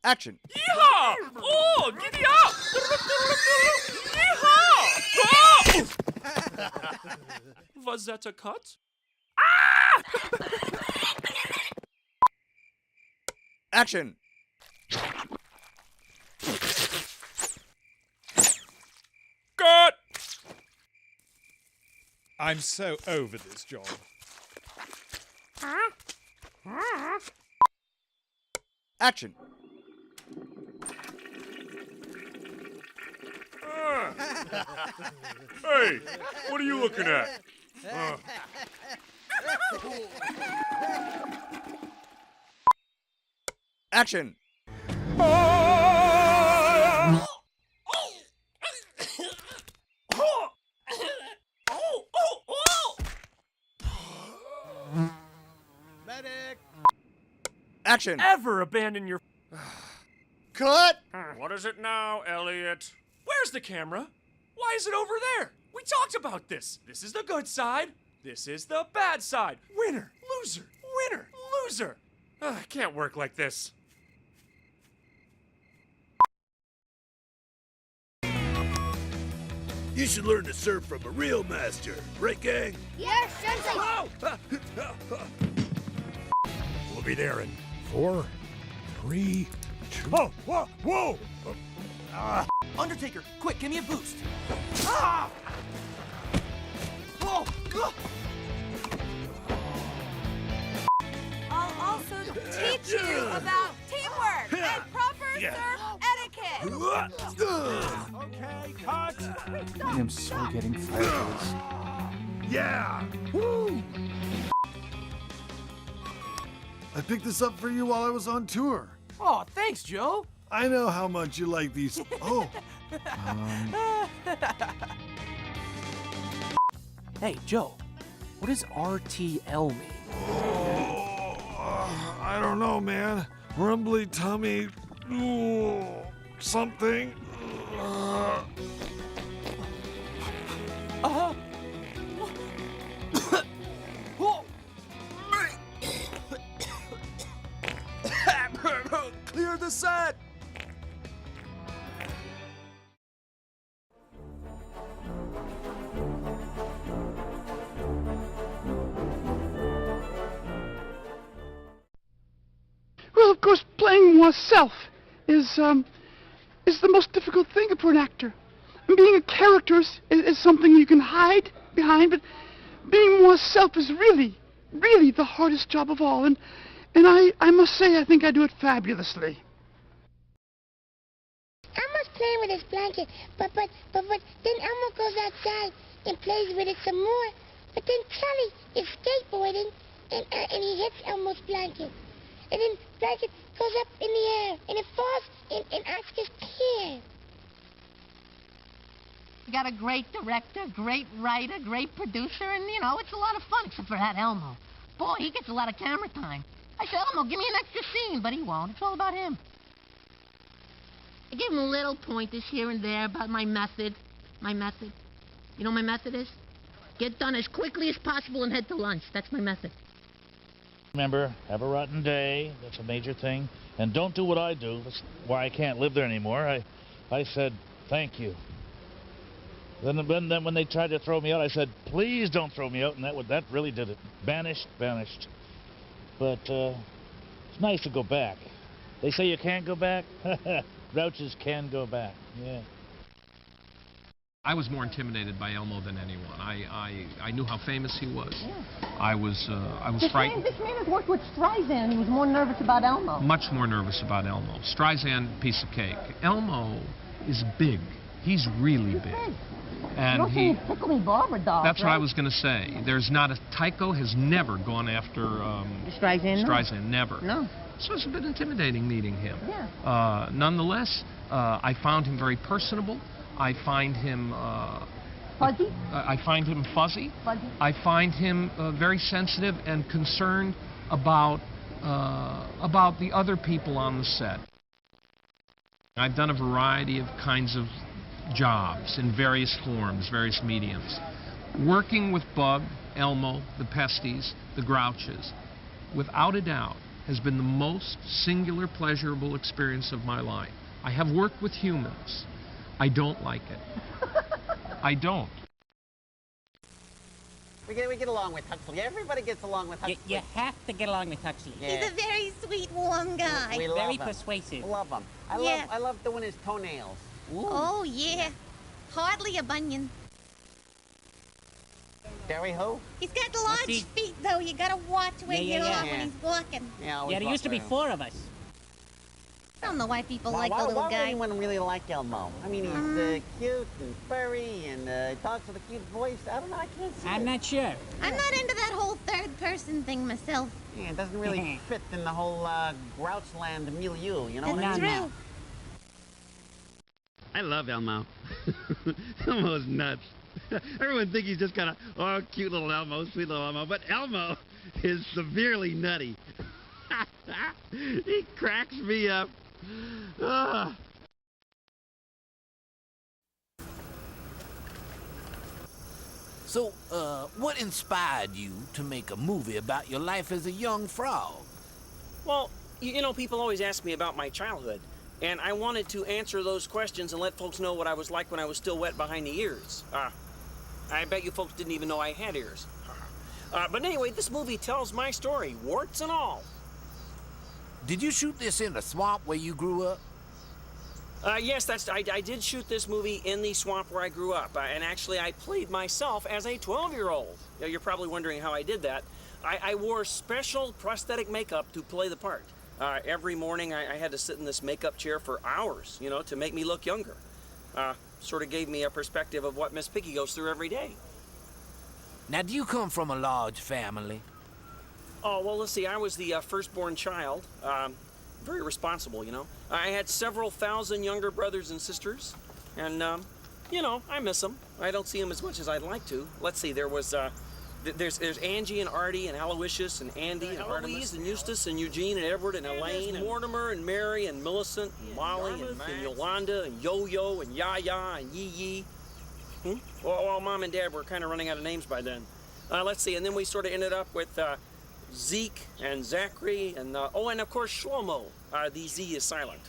Action. Yeehaw! Oh, giddy up! Yeehaw! Oh! Was that a cut? Ah! Action. Cut! I'm so over this job. Action. Hey, what are you looking at? Action. Medic! Action. Ever abandon your... Cut. What is it now, Elliot? Where's the camera? Why is it over there? We talked about this. This is the good side. This is the bad side. Winner, loser, winner, loser. I can't work like this. You should learn to surf from a real master. Right, gang? Yes, Sensei! We'll be there in 4, 3, 2... Oh, whoa, whoa! Undertaker, quick, give me a boost. Ah! Oh, ugh. I'll also teach you about teamwork and proper surf etiquette. Okay, cut. I am so getting tired of this. Yeah! Woo! I picked this up for you while I was on tour. Oh, thanks, Joe. I know how much you like these. Oh, Hey, Joe, what does RTL mean? I don't know, man. Rumbly tummy. Ooh, something. Clear the set. Well, of course, playing oneself is the most difficult thing for an actor. And being a character is something you can hide behind, but being oneself is really, really the hardest job of all. And I must say, I think I do it fabulously. Elmo's playing with his blanket, but then Elmo goes outside and plays with it some more. But then Charlie is skateboarding and he hits Elmo's blanket. And then blanket goes up in the air and it falls in Oscar's chair. You got a great director, great writer, great producer, and, you know, it's a lot of fun, except for that Elmo. Boy, he gets a lot of camera time. I said, Elmo, give me an extra scene, but he won't. It's all about him. I give him little pointers here and there about my method. My method. You know what my method is? Get done as quickly as possible and head to lunch. That's my method. Remember, have a rotten day. That's a major thing. And don't do what I do. That's why I can't live there anymore. I said, thank you. Then when they tried to throw me out, I said, please don't throw me out. And that really did it. Banished. But it's nice to go back. They say you can't go back. Grouches can go back. Yeah. I was more intimidated by Elmo than anyone. I knew how famous he was. Yeah. I was frightened. This man has worked with Streisand. He was more nervous about Elmo. Much more nervous about Elmo. Streisand, piece of cake. Elmo is big. He's really big. And he's Tickle Me Barbara doll. That's what I was going to say. There's not a Tycho has never gone after Streisand. Streisand, never. No. So it's a bit intimidating meeting him. Yeah. Nonetheless, I found him very personable. I find him fuzzy. I find him fuzzy. Fuzzy. I find him very sensitive and concerned about the other people on the set. I've done a variety of kinds of jobs in various forms, various mediums. Working with Bug, Elmo, the Pesties, the Grouches, without a doubt, has been the most singular, pleasurable experience of my life. I have worked with humans. I don't like it. I don't. We get along with Huxley. Everybody gets along with Huxley. You have to get along with Huxley. Yeah. He's a very sweet, warm guy. We love Very him. persuasive. Love him. Yeah. I love doing his toenails. Ooh. Oh, yeah. Hardly a bunion. Gary who? He's got large feet, though. You gotta watch where Yeah, you yeah, are yeah. when he's walking. Yeah, Yeah, there used to be 4 of us. I don't know why people Why like the little would guy. anyone really like Elmo? I mean, he's cute and furry and talks with a cute voice. I don't know. I can't see I'm it. not sure. I'm not into that whole third-person thing myself. Yeah, it doesn't really fit in the whole Grouchland milieu, you know what I That's mean? true. I love Elmo. Elmo's nuts. Everyone thinks he's just kind of, cute little Elmo, sweet little Elmo. But Elmo is severely nutty. He cracks me up. Ah. So, what inspired you to make a movie about your life as a young frog? Well, you know, people always ask me about my childhood, and I wanted to answer those questions and let folks know what I was like when I was still wet behind the ears. I bet you folks didn't even know I had ears. But anyway, this movie tells my story, warts and all. Did you shoot this in the swamp where you grew up? Yes, I did shoot this movie in the swamp where I grew up, and actually I played myself as a 12-year-old. You're probably wondering how I did that. I wore special prosthetic makeup to play the part. Every morning I had to sit in this makeup chair for hours, you know, to make me look younger. Sort of gave me a perspective of what Miss Piggy goes through every day. Now, do you come from a large family? Oh, well, let's see, I was the firstborn child. Very responsible, you know. I had several thousand younger brothers and sisters, and, you know, I miss them. I don't see them as much as I'd like to. Let's see, there was, there's Angie and Artie and Aloysius and Andy and Artemis and Eustace and Eugene and Edward and Elaine and Mortimer and Mary and Millicent and Molly and Yolanda and Yo-Yo and Yaya and Yee-Yee. Well, Mom and Dad were kind of running out of names by then. Let's see, and then we sort of ended up with, Zeke and Zachary and, and of course Shlomo. The Z is silent.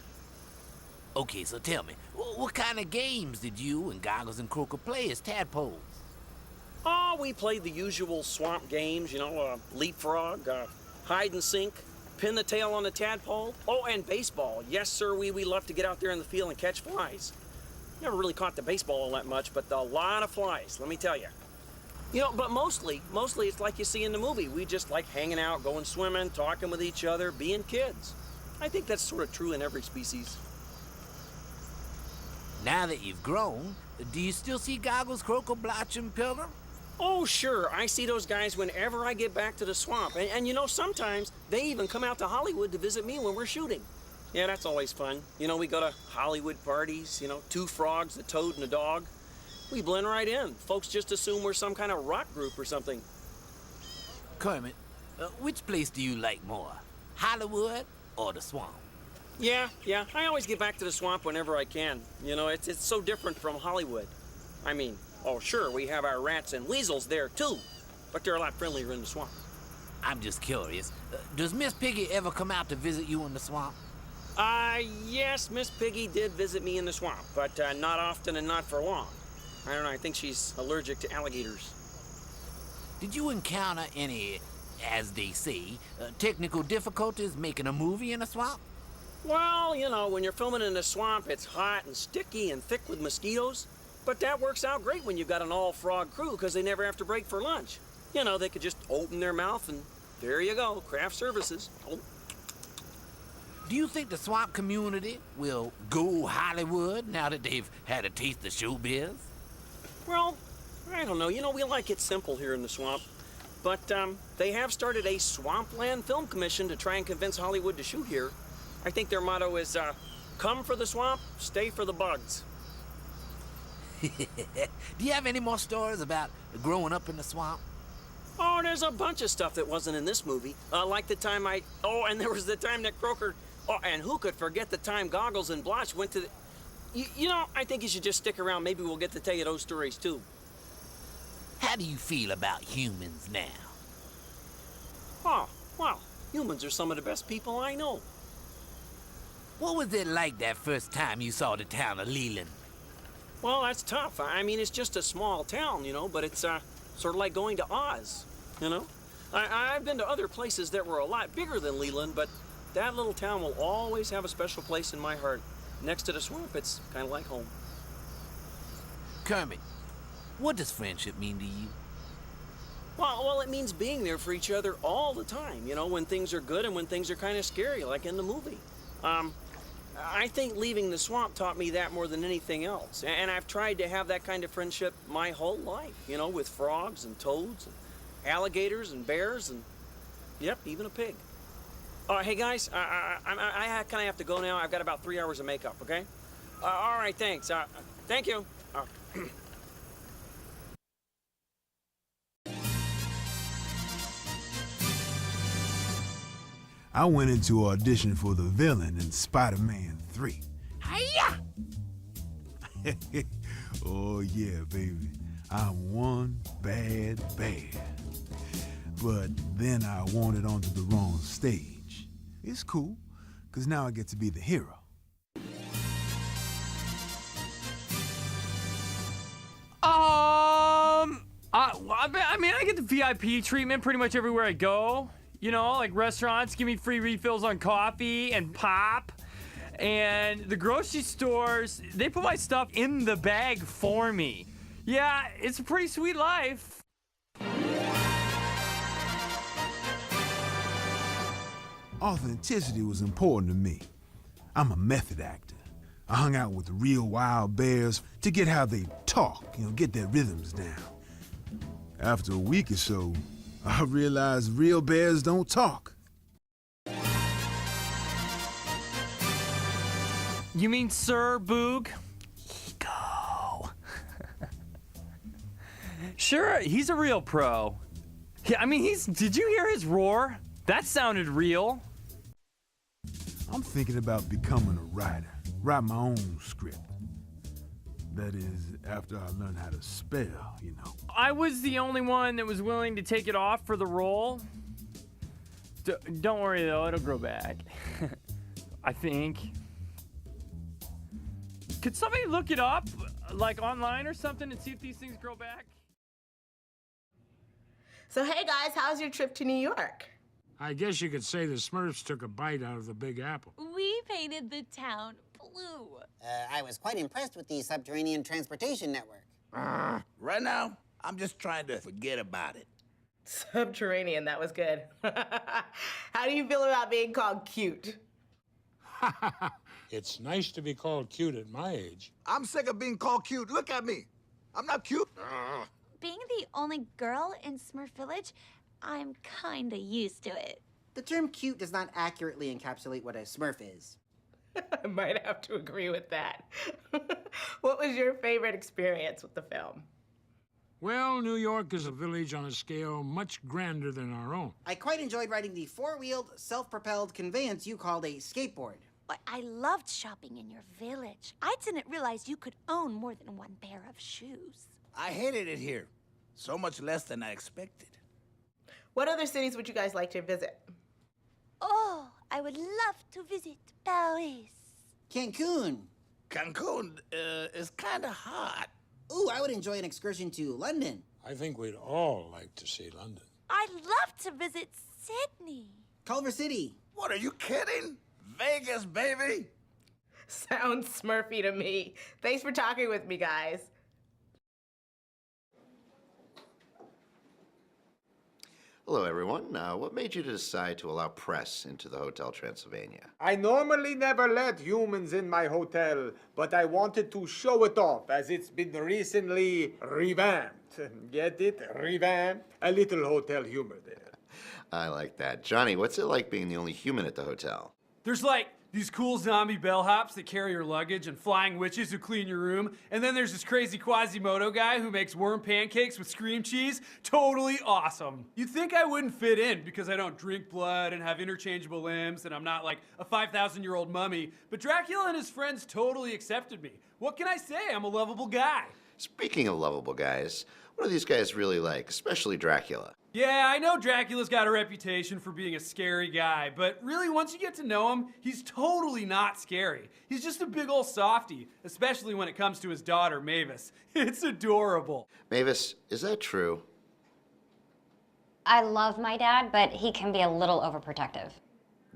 Okay, so tell me, what kind of games did you and Goggles and Croker play as tadpoles? Oh, we played the usual swamp games, you know, leapfrog, hide and sink, pin the tail on the tadpole. Oh, and baseball. Yes, sir, we loved to get out there in the field and catch flies. Never really caught the baseball all that much, but a lot of flies, let me tell you. You know, but mostly it's like you see in the movie. We just like hanging out, going swimming, talking with each other, being kids. I think that's sort of true in every species. Now that you've grown, do you still see Goggles, Croker, Blotch, and Pilgrim? Oh, sure. I see those guys whenever I get back to the swamp. And you know, sometimes they even come out to Hollywood to visit me when we're shooting. Yeah, that's always fun. You know, we go to Hollywood parties, you know, 2 frogs, a toad, and a dog. We blend right in. Folks just assume we're some kind of rock group or something. Kermit, which place do you like more, Hollywood or the swamp? Yeah, I always get back to the swamp whenever I can. You know, it's so different from Hollywood. I mean, oh, sure, we have our rats and weasels there, too, but they're a lot friendlier in the swamp. I'm just curious. Does Miss Piggy ever come out to visit you in the swamp? Yes, Miss Piggy did visit me in the swamp, but not often and not for long. I don't know, I think she's allergic to alligators. Did you encounter any, as they say, technical difficulties making a movie in a swamp? Well, you know, when you're filming in the swamp, it's hot and sticky and thick with mosquitoes. But that works out great when you've got an all-frog crew, because they never have to break for lunch. You know, they could just open their mouth and there you go, craft services. Oh. Do you think the swamp community will go Hollywood now that they've had a taste of showbiz? Well, I don't know. You know, we like it simple here in the swamp. But they have started a Swampland Film Commission to try and convince Hollywood to shoot here. I think their motto is, come for the swamp, stay for the bugs. Do you have any more stories about growing up in the swamp? Oh, there's a bunch of stuff that wasn't in this movie. Like the time and there was the time that Croker... Oh, and who could forget the time Goggles and Blotch went to the... You know, I think you should just stick around. Maybe we'll get to tell you those stories, too. How do you feel about humans now? Oh, well, Humans are some of the best people I know. What was it like that first time you saw the town of Leland? Well, that's tough. I mean, it's just a small town, you know, but it's sort of like going to Oz, you know? I've been to other places that were a lot bigger than Leland, but that little town will always have a special place in my heart. Next to the swamp, it's kind of like home. Kermit, what does friendship mean to you? Well, it means being there for each other all the time, you know, when things are good and when things are kind of scary, like in the movie. I think leaving the swamp taught me that more than anything else. And I've tried to have that kind of friendship my whole life, you know, with frogs and toads and alligators and bears and, yep, even a pig. Hey, guys, I kind of have to go now. I've got about 3 hours of makeup, okay? All right, thanks. Thank you. I went into audition for the villain in Spider-Man 3. Hiya! Oh yeah, baby. I'm one bad bear. But then I wandered onto the wrong stage. It's cool, because now I get to be the hero. I mean, I get the VIP treatment pretty much everywhere I go. You know, like restaurants give me free refills on coffee and pop. And the grocery stores, they put my stuff in the bag for me. Yeah, it's a pretty sweet life. Authenticity was important to me. I'm a method actor. I hung out with the real wild bears to get how they talk, you know, get their rhythms down. After a week or so, I realized real bears don't talk. You mean Sir Boog? Ego. Sure, he's a real pro. Yeah, I mean, did you hear his roar? That sounded real. I'm thinking about becoming a writer, write my own script. That is, after I learn how to spell, you know. I was the only one that was willing to take it off for the role. Don't worry though, it'll grow back. I think. Could somebody look it up, like online or something, and see if these things grow back? So hey guys, how's your trip to New York? I guess you could say the Smurfs took a bite out of the Big Apple. We painted the town blue. I was quite impressed with the subterranean transportation network. Right now, I'm just trying to forget about it. Subterranean, that was good. How do you feel about being called cute? It's nice to be called cute at my age. I'm sick of being called cute. Look at me. I'm not cute. Being the only girl in Smurf Village, I'm kinda used to it. The term cute does not accurately encapsulate what a Smurf is. I might have to agree with that. What was your favorite experience with the film? Well, New York is a village on a scale much grander than our own. I quite enjoyed riding the four-wheeled, self-propelled conveyance you called a skateboard. But I loved shopping in your village. I didn't realize you could own more than one pair of shoes. I hated it here. So much less than I expected. What other cities would you guys like to visit? Oh, I would love to visit Paris. Cancun. Cancun is kind of hot. Ooh, I would enjoy an excursion to London. I think we'd all like to see London. I'd love to visit Sydney. Culver City. What, are you kidding? Vegas, baby? Sounds Smurfy to me. Thanks for talking with me, guys. Hello, everyone. What made you decide to allow press into the Hotel Transylvania? I normally never let humans in my hotel, but I wanted to show it off as it's been recently revamped. Get it? Revamped? A little hotel humor there. I like that. Johnny, what's it like being the only human at the hotel? There's like these cool zombie bellhops that carry your luggage and flying witches who clean your room. And then there's this crazy Quasimodo guy who makes worm pancakes with cream cheese. Totally awesome. You'd think I wouldn't fit in because I don't drink blood and have interchangeable limbs and I'm not like a 5,000-year-old mummy. But Dracula and his friends totally accepted me. What can I say? I'm a lovable guy. Speaking of lovable guys, what do these guys really like, especially Dracula? Yeah, I know Dracula's got a reputation for being a scary guy, but really, once you get to know him, he's totally not scary. He's just a big old softy, especially when it comes to his daughter, Mavis. It's adorable. Mavis, is that true? I love my dad, but he can be a little overprotective.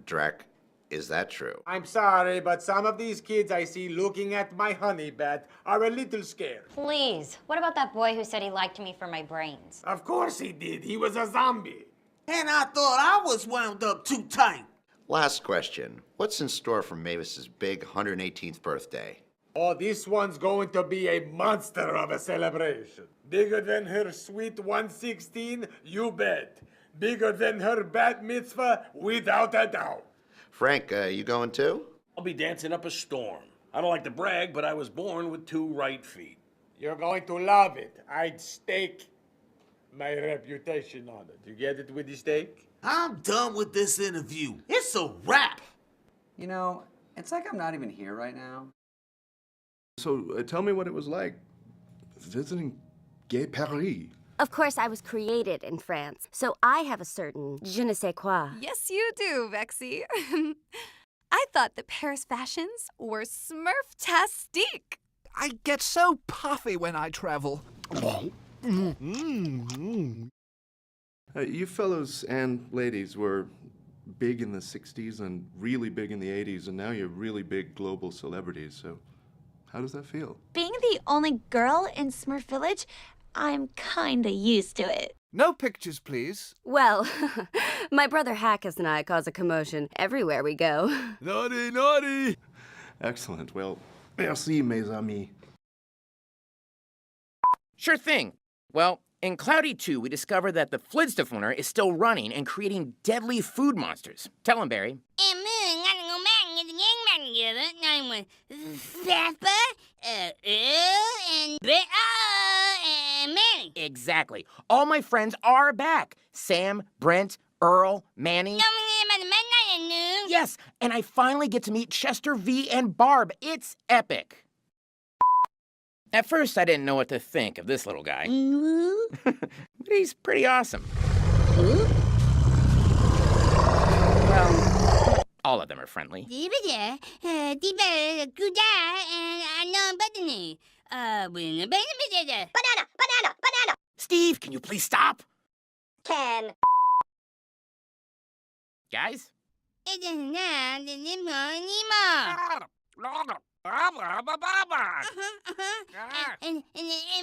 Drac, is that true? I'm sorry, but some of these kids I see looking at my honey bat are a little scared. Please, what about that boy who said he liked me for my brains? Of course he did. He was a zombie. And I thought I was wound up too tight. Last question. What's in store for Mavis's big 118th birthday? Oh, this one's going to be a monster of a celebration. Bigger than her sweet 116, you bet. Bigger than her bat mitzvah, without a doubt. Frank, you going too? I'll be dancing up a storm. I don't like to brag, but I was born with 2 right feet. You're going to love it. I'd stake my reputation on it. You get it with the stake? I'm done with this interview. It's a wrap. You know, it's like I'm not even here right now. So tell me what it was like visiting Gay Paris. Of course, I was created in France, so I have a certain je ne sais quoi. Yes, you do, Vexy. I thought that Paris fashions were Smurf-tastique. I get so puffy when I travel. You fellows and ladies were big in the 60s and really big in the 80s, and now you're really big global celebrities, so how does that feel? Being the only girl in Smurf Village, I'm kinda used to it. No pictures, please. Well, my brother Hackus and I cause a commotion everywhere we go. Naughty, naughty! Excellent. Well, merci, mes amis. Sure thing. Well, in Cloudy 2, we discovered that the Flintstoner is still running and creating deadly food monsters. Tell him, Barry. And Moon gotta go back and get the gang back together. I'm with Zappa, and Manny. Exactly. All my friends are back. Sam, Brent, Earl, Manny. Yes, and I finally get to meet Chester V and Barb. It's epic. At first, I didn't know what to think of this little guy. But he's pretty awesome. Well, all of them are friendly. Banana! Steve, can you please stop? Can. Guys? It doesn't anymore. And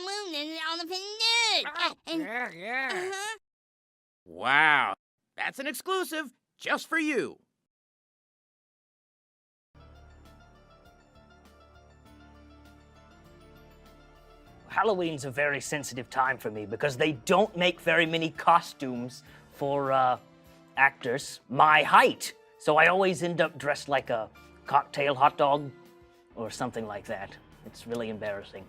Moon is all the fingers. Wow, that's an exclusive just for you. Halloween's a very sensitive time for me because they don't make very many costumes for actors my height. So I always end up dressed like a cocktail hot dog or something like that. It's really embarrassing.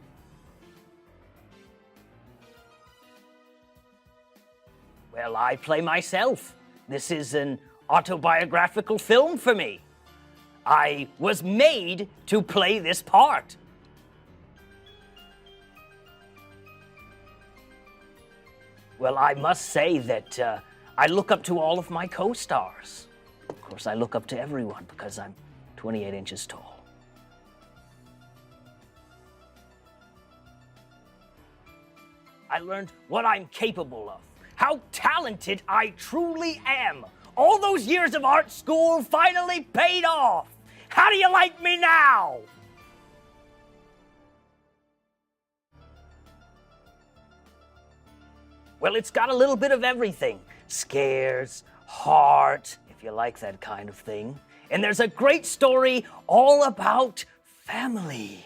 Well, I play myself. This is an autobiographical film for me. I was made to play this part. Well, I must say that I look up to all of my co-stars. Of course, I look up to everyone because I'm 28 inches tall. I learned what I'm capable of, how talented I truly am. All those years of art school finally paid off. How do you like me now? Well, it's got a little bit of everything. Scares, heart, if you like that kind of thing. And there's a great story all about family.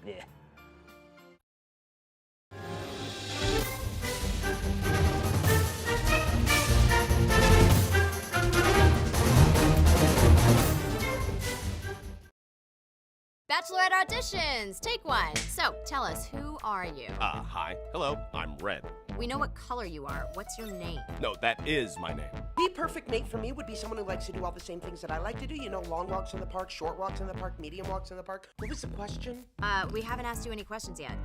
Yeah. Bachelorette auditions, take one. So, tell us, who are you? Hi. Hello, I'm Red. We know what color you are. What's your name? No, that is my name. The perfect mate for me would be someone who likes to do all the same things that I like to do. You know, long walks in the park, short walks in the park, medium walks in the park. What was the question? We haven't asked you any questions yet.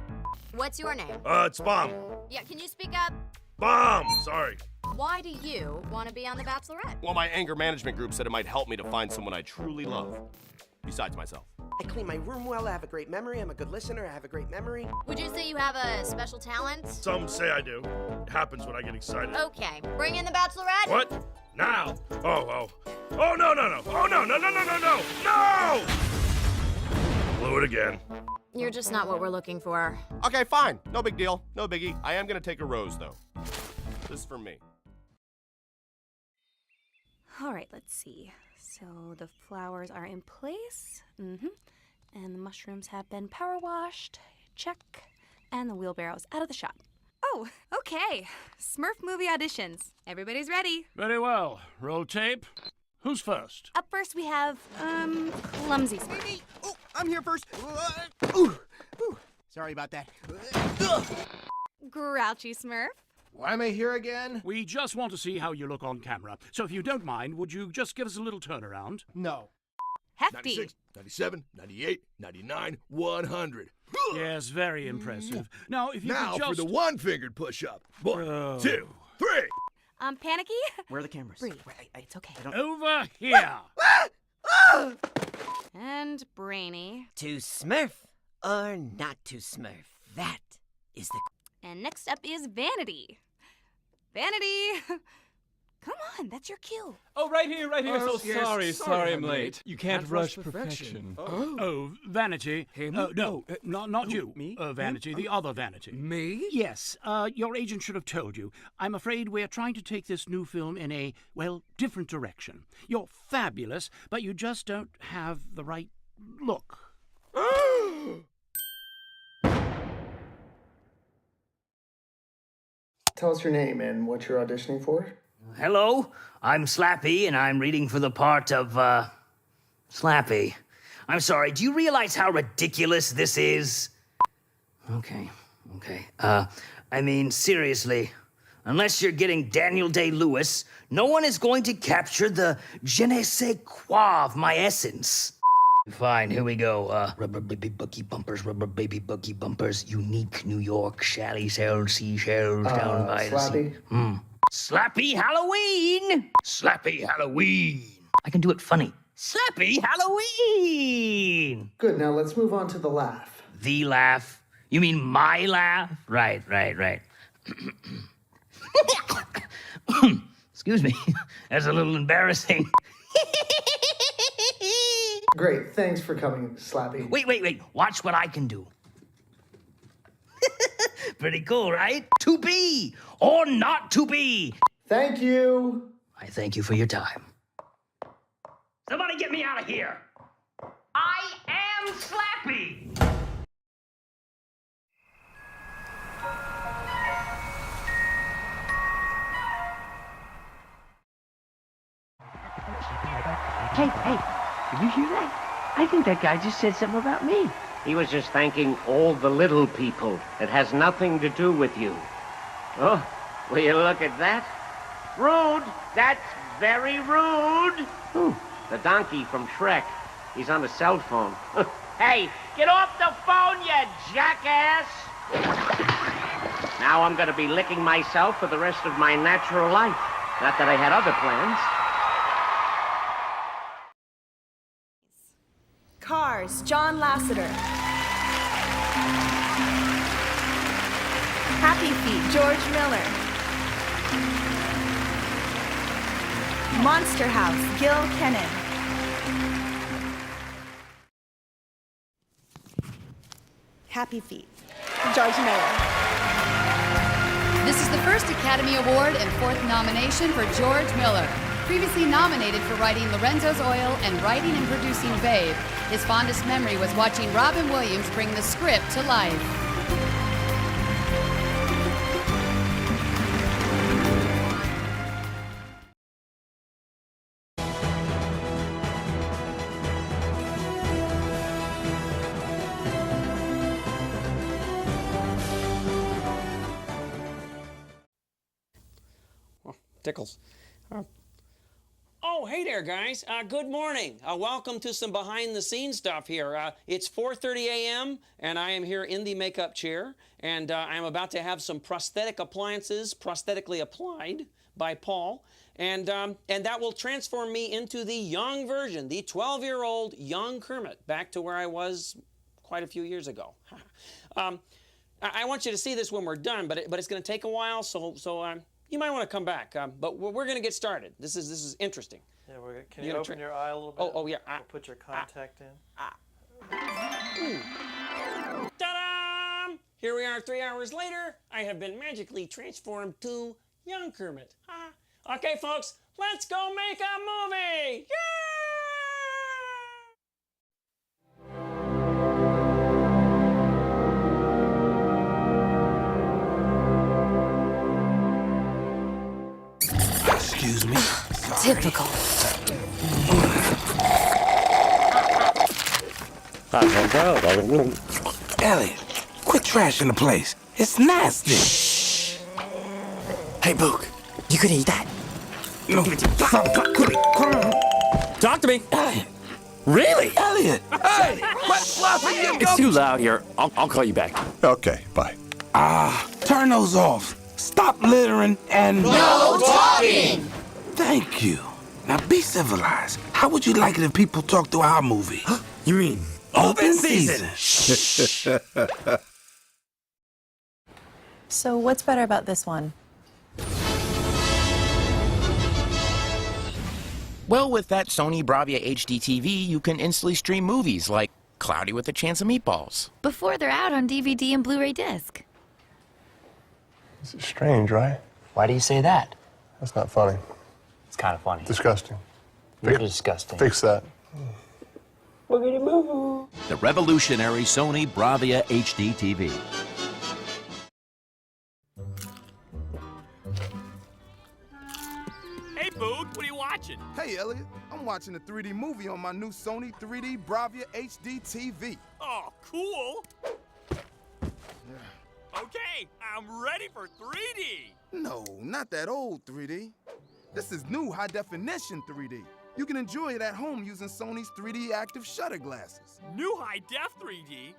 What's your name? It's Bomb. Yeah, can you speak up? Bomb! Sorry. Why do you want to be on The Bachelorette? Well, my anger management group said it might help me to find someone I truly love. Besides myself. I clean my room well, I have a great memory, I'm a good listener, I have a great memory. Would you say you have a special talent? Some say I do. It happens when I get excited. Okay, bring in The Bachelorette. What? Now? Oh, no, no, no. Oh, no, no, no, no, no, no! No! Blew it again. You're just not what we're looking for. Okay, fine. No big deal. No biggie. I am gonna take a rose, though. This is for me. All right, let's see. So the flowers are in place. And the mushrooms have been power washed. Check. And the wheelbarrow's out of the shot. Oh, okay. Smurf movie auditions. Everybody's ready. Very well. Roll tape. Who's first? Up first we have, Clumsy Smurf. Oh, I'm here first. Ooh. Sorry about that. Grouchy Smurf. Why am I here again? We just want to see how you look on camera. So if you don't mind, would you just give us a little turnaround? No. Hefty. 96, 97, 98, 99, 100. Yes, very impressive. Now, if you Now could just... for the one-fingered push-up. 1, 2, 3. Panicky? Where are the cameras? Breathe. It's okay. Over here. And Brainy. To Smurf or not to Smurf? That is the... And next up is Vanity. Vanity! Come on, that's your cue. Oh, right here. Oh, So yes. sorry I'm late. You can't rush perfection. Oh, Vanity. Him? No, not you. Me? Vanity, the other Vanity. Me? Yes, your agent should have told you. I'm afraid we're trying to take this new film in a, well, different direction. You're fabulous, but you just don't have the right look. Tell us your name and what you're auditioning for. Hello, I'm Slappy, and I'm reading for the part of, Slappy. I'm sorry, do you realize how ridiculous this is? Okay. I mean, seriously, unless you're getting Daniel Day-Lewis, no one is going to capture the je ne sais quoi of my essence. Fine, here we go. Rubber baby buggy bumpers, unique New York, shally shell seashells down by the sea. Slappy Halloween! Slappy Halloween! I can do it funny. Slappy Halloween! Good, now let's move on to the laugh. The laugh? You mean my laugh? Right. Excuse me, that's a little embarrassing. Great, thanks for coming, Slappy. Wait, watch what I can do. Pretty cool, right? To be or not to be. Thank you. I thank you for your time. Somebody get me out of here. I am Slappy. Hey, did you hear that? I think that guy just said something about me. He was just thanking all the little people. It has nothing to do with you. Oh, will you look at that? Rude! That's very rude! Who? The donkey from Shrek. He's on the cell phone. Hey, get off the phone, you jackass! Now I'm gonna be licking myself for the rest of my natural life. Not that I had other plans. Cars, John Lasseter. Happy Feet, George Miller. Monster House, Gil Kennan. Happy Feet, George Miller. This is the first Academy Award and fourth nomination for George Miller. Previously nominated for writing Lorenzo's Oil and writing and producing Babe, his fondest memory was watching Robin Williams bring the script to life. Tickles. Oh, hey there, guys. Good morning. Welcome to some behind-the-scenes stuff here. It's 4:30 a.m., and I am here in the makeup chair, and I'm about to have some prosthetic appliances prosthetically applied by Paul, and that will transform me into the young version, the 12-year-old young Kermit, back to where I was quite a few years ago. I want you to see this when we're done, but it's going to take a while, so you might want to come back. But we're going to get started. This is interesting. Yeah, can you open your eye a little bit? Oh yeah. We'll put your contact in. Ta-da! Here we are 3 hours later. I have been magically transformed to young Kermit. Okay, folks, let's go make a movie! Excuse me. Typical. Elliot, quit trashing the place. It's nasty. Hey, Book, you could eat that. No, quick, come on. Talk to me. Elliot. Really? Elliot. Hey, It's too loud here. I'll call you back. Okay, bye. Turn those off. Stop littering and... No talking! Thank you. Now be civilized. How would you like it if people talk through our movie? You mean open season? So what's better about this one? Well, with that Sony Bravia HD TV, you can instantly stream movies like Cloudy with a Chance of Meatballs. Before they're out on DVD and Blu-ray disc. This is strange, right? Why do you say that? That's not funny. It's kind of funny. Disgusting. You're disgusting. Fix that. The revolutionary Sony Bravia HD TV. Hey, Boog, what are you watching? Hey, Elliot. I'm watching a 3D movie on my new Sony 3D Bravia HD TV. Oh, cool. Okay, I'm ready for 3D. No, not that old 3D. This is new high-definition 3D. You can enjoy it at home using Sony's 3D active shutter glasses. New high-def 3D?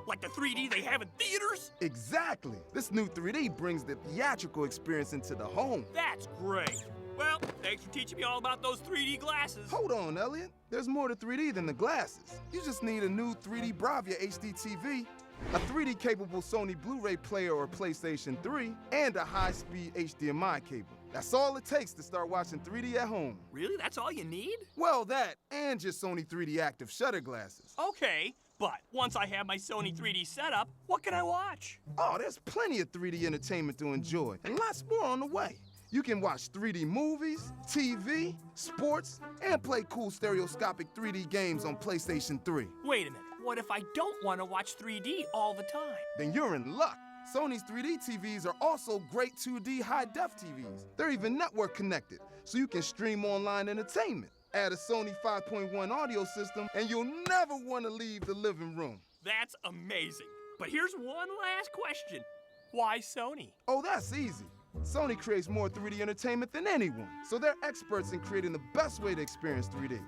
Like the 3D they have in theaters? Exactly. This new 3D brings the theatrical experience into the home. That's great. Well, thanks for teaching me all about those 3D glasses. Hold on, Elliot. There's more to 3D than the glasses. You just need a new 3D Bravia HD TV, a 3D-capable Sony Blu-ray player or PlayStation 3, and a high-speed HDMI cable. That's all it takes to start watching 3D at home. Really? That's all you need? Well, that, and your Sony 3D active shutter glasses. Okay, but once I have my Sony 3D setup, what can I watch? Oh, there's plenty of 3D entertainment to enjoy, and lots more on the way. You can watch 3D movies, TV, sports, and play cool stereoscopic 3D games on PlayStation 3. Wait a minute. What if I don't want to watch 3D all the time? Then you're in luck. Sony's 3D TVs are also great 2D high-def TVs. They're even network connected, so you can stream online entertainment. Add a Sony 5.1 audio system, and you'll never want to leave the living room. That's amazing. But here's one last question. Why Sony? Oh, that's easy. Sony creates more 3D entertainment than anyone, so they're experts in creating the best way to experience 3D.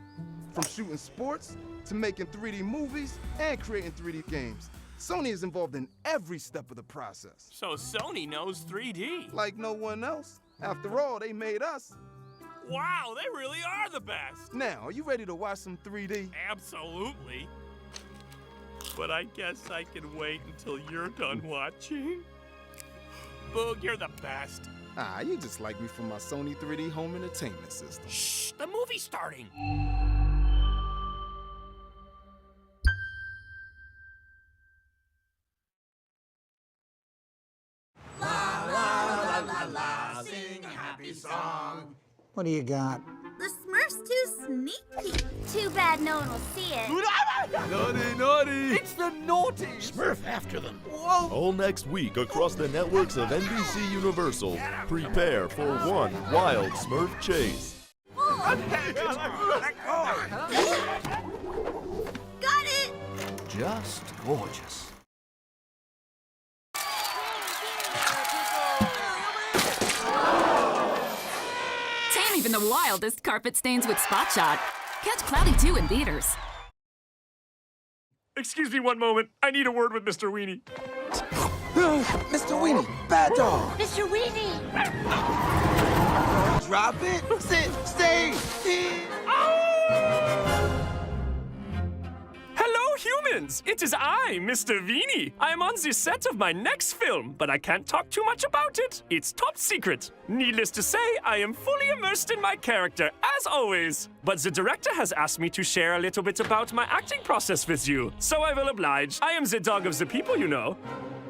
From shooting sports, to making 3D movies, and creating 3D games. Sony is involved in every step of the process. So Sony knows 3D. Like no one else. After all, they made us. Wow, they really are the best. Now, are you ready to watch some 3D? Absolutely. But I guess I can wait until you're done watching. Boog, you're the best. You just like me from my Sony 3D home entertainment system. Shh, the movie's starting. Sing a happy song. What do you got? The Smurf's too sneaky. Too bad no one will see it. Naughty, naughty! It's the naughty! Smurf after them. Whoa! All next week across the networks of NBC Universal. Prepare for one wild Smurf chase. Got it! Just gorgeous. even the wildest carpet stains with Spot Shot. Catch Cloudy 2 in theaters. Excuse me one moment. I need a word with Mr. Weenie. Mr. Weenie, bad dog. Mr. Weenie! Drop it. Sit. Stay. Hello, humans! It is I, Mr. Weenie. I am on the set of my next film, but I can't talk too much about it. It's top secret. Needless to say, I am fully immersed in my character, as always. But the director has asked me to share a little bit about my acting process with you, so I will oblige. I am the dog of the people, you know.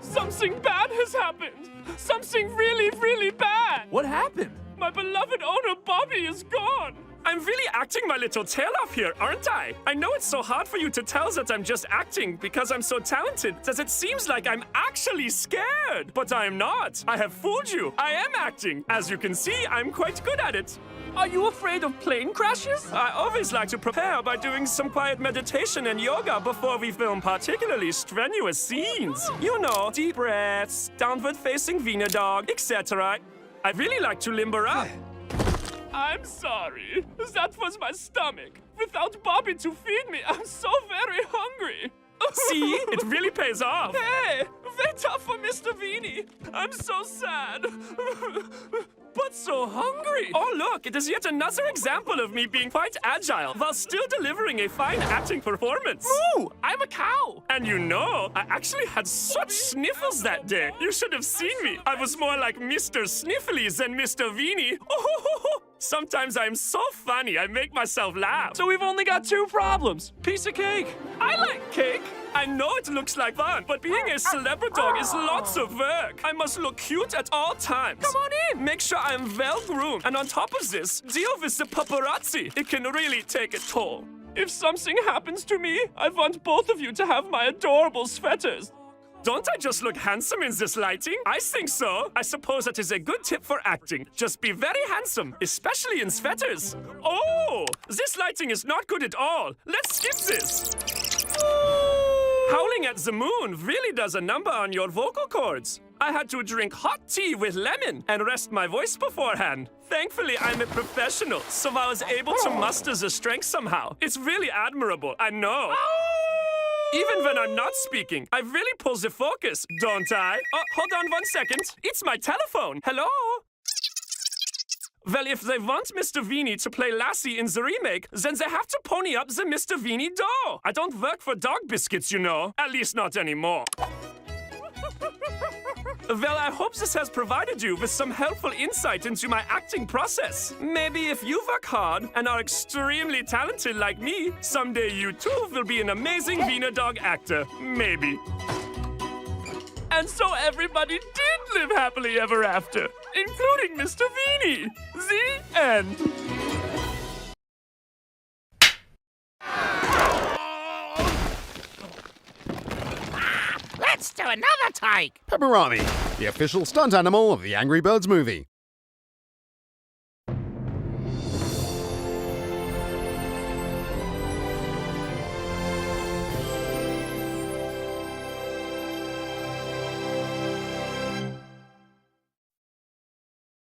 Something bad has happened. Something really, really bad. What happened? My beloved owner, Bobby, is gone. I'm really acting my little tail off here, aren't I? I know it's so hard for you to tell that I'm just acting because I'm so talented that it seems like I'm actually scared. But I am not. I have fooled you. I am acting. As you can see, I'm quite good at it. Are you afraid of plane crashes? I always like to prepare by doing some quiet meditation and yoga before we film particularly strenuous scenes. You know, deep breaths, downward-facing Wiener dog, etc. I really like to limber up. I'm sorry. That was my stomach. Without Bobby to feed me, I'm so very hungry. See? It really pays off. Hey, wait up for Mr. Weenie. I'm so sad. But so hungry. Oh, look, it is yet another example of me being quite agile while still delivering a fine acting performance. Ooh, I'm a cow. And you know, I actually had such sniffles that day. You should have seen me. I was more like Mr. Sniffly than Mr. Weenie. Oh, sometimes I'm so funny, I make myself laugh. So we've only got two problems. Piece of cake. I like cake. I know it looks like fun, but being a celebrity dog is lots of work. I must look cute at all times. Come on in. Make sure I am well groomed. And on top of this, deal with the paparazzi. It can really take a toll. If something happens to me, I want both of you to have my adorable sweaters. Don't I just look handsome in this lighting? I think so. I suppose that is a good tip for acting. Just be very handsome, especially in sweaters. Oh, this lighting is not good at all. Let's skip this. Howling at the moon really does a number on your vocal cords. I had to drink hot tea with lemon and rest my voice beforehand. Thankfully, I'm a professional, so I was able to muster the strength somehow. It's really admirable, I know. Even when I'm not speaking, I really pull the focus, don't I? Oh, hold on 1 second. It's my telephone. Hello? Well, if they want Mr. Weenie to play Lassie in the remake, then they have to pony up the Mr. Weenie dough. I don't work for dog biscuits, you know. At least not anymore. Well, I hope this has provided you with some helpful insight into my acting process. Maybe if you work hard and are extremely talented like me, someday you too will be an amazing Wiener dog actor. Maybe. And so everybody did live happily ever after, including Mr. Weenie. The end. Let's do another take! Pepperami, the official stunt animal of the Angry Birds movie.